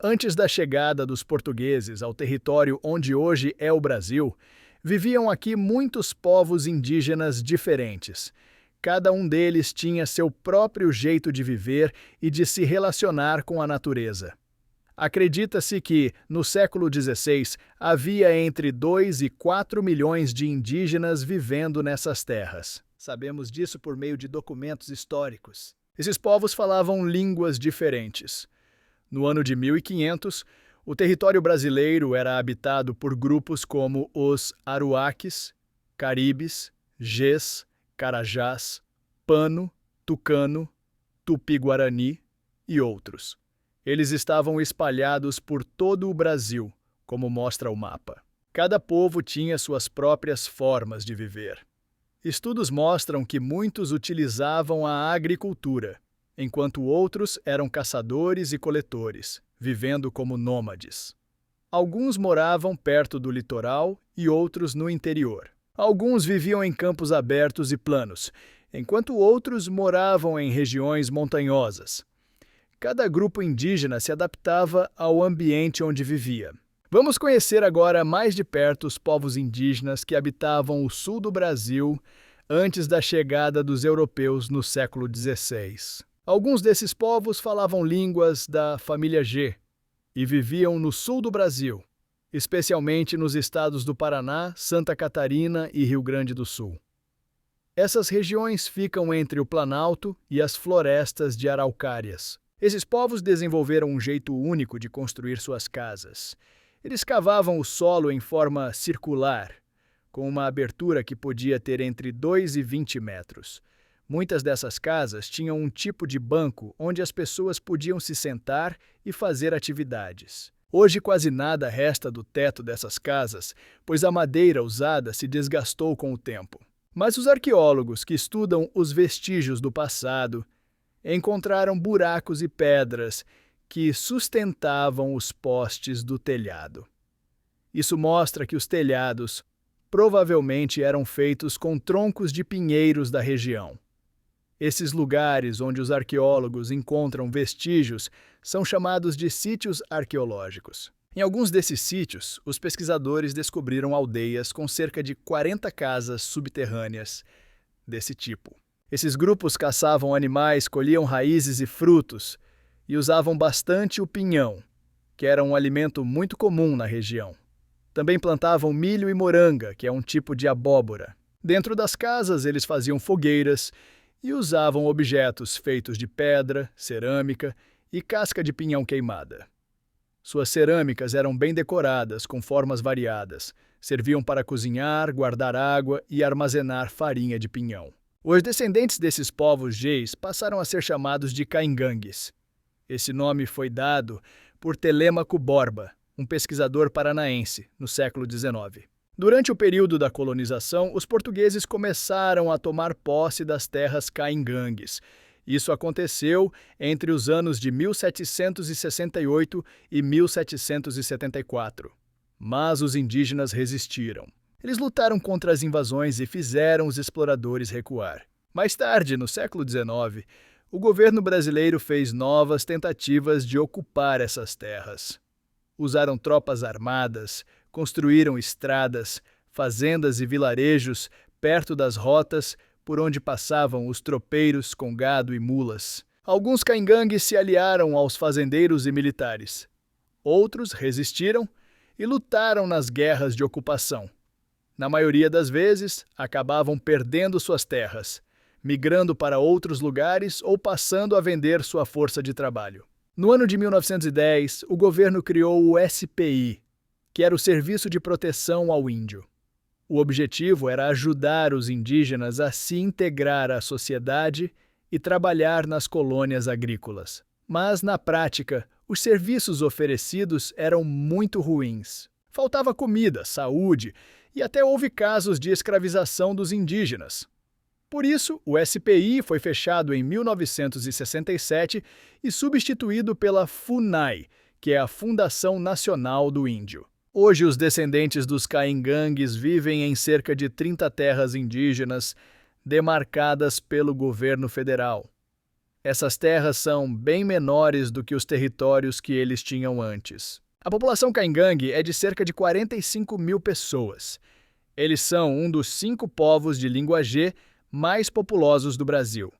Antes da chegada dos portugueses ao território onde hoje é o Brasil, viviam aqui muitos povos indígenas diferentes. Cada um deles tinha seu próprio jeito de viver e de se relacionar com a natureza. Acredita-se que, no século XVI, havia entre 2 e 4 milhões de indígenas vivendo nessas terras. Sabemos disso por meio de documentos históricos. Esses povos falavam línguas diferentes. No ano de 1500, o território brasileiro era habitado por grupos como os Aruaques, Caribes, Gés, Carajás, Pano, Tucano, Tupi-Guarani e outros. Eles estavam espalhados por todo o Brasil, como mostra o mapa. Cada povo tinha suas próprias formas de viver. Estudos mostram que muitos utilizavam a agricultura, enquanto outros eram caçadores e coletores, vivendo como nômades. Alguns moravam perto do litoral e outros no interior. Alguns viviam em campos abertos e planos, enquanto outros moravam em regiões montanhosas. Cada grupo indígena se adaptava ao ambiente onde vivia. Vamos conhecer agora mais de perto os povos indígenas que habitavam o sul do Brasil antes da chegada dos europeus no século XVI. Alguns desses povos falavam línguas da família G e viviam no sul do Brasil, especialmente nos estados do Paraná, Santa Catarina e Rio Grande do Sul. Essas regiões ficam entre o Planalto e as florestas de araucárias. Esses povos desenvolveram um jeito único de construir suas casas. Eles cavavam o solo em forma circular, com uma abertura que podia ter entre 2 e 20 metros. Muitas dessas casas tinham um tipo de banco onde as pessoas podiam se sentar e fazer atividades. Hoje quase nada resta do teto dessas casas, pois a madeira usada se desgastou com o tempo. Mas os arqueólogos que estudam os vestígios do passado encontraram buracos e pedras que sustentavam os postes do telhado. Isso mostra que os telhados provavelmente eram feitos com troncos de pinheiros da região. Esses lugares onde os arqueólogos encontram vestígios são chamados de sítios arqueológicos. Em alguns desses sítios, os pesquisadores descobriram aldeias com cerca de 40 casas subterrâneas desse tipo. Esses grupos caçavam animais, colhiam raízes e frutos e usavam bastante o pinhão, que era um alimento muito comum na região. Também plantavam milho e moranga, que é um tipo de abóbora. Dentro das casas, eles faziam fogueiras e usavam objetos feitos de pedra, cerâmica e casca de pinhão queimada. Suas cerâmicas eram bem decoradas, com formas variadas. Serviam para cozinhar, guardar água e armazenar farinha de pinhão. Os descendentes desses povos Geis passaram a ser chamados de caingangues. Esse nome foi dado por Telêmaco Borba, um pesquisador paranaense, no século XIX. Durante o período da colonização, os portugueses começaram a tomar posse das terras caingangues. Isso aconteceu entre os anos de 1768 e 1774. Mas os indígenas resistiram. Eles lutaram contra as invasões e fizeram os exploradores recuar. Mais tarde, no século XIX, o governo brasileiro fez novas tentativas de ocupar essas terras. Usaram tropas armadas, construíram estradas, fazendas e vilarejos perto das rotas por onde passavam os tropeiros com gado e mulas. Alguns caingangues se aliaram aos fazendeiros e militares. Outros resistiram e lutaram nas guerras de ocupação. Na maioria das vezes, acabavam perdendo suas terras, migrando para outros lugares ou passando a vender sua força de trabalho. No ano de 1910, o governo criou o SPI, que era o Serviço de Proteção ao Índio. O objetivo era ajudar os indígenas a se integrar à sociedade e trabalhar nas colônias agrícolas. Mas, na prática, os serviços oferecidos eram muito ruins. Faltava comida, saúde e até houve casos de escravização dos indígenas. Por isso, o SPI foi fechado em 1967 e substituído pela FUNAI, que é a Fundação Nacional do Índio. Hoje, os descendentes dos caingangues vivem em cerca de 30 terras indígenas demarcadas pelo governo federal. Essas terras são bem menores do que os territórios que eles tinham antes. A população caingangue é de cerca de 45 mil pessoas. Eles são um dos 5 povos de língua G mais populosos do Brasil.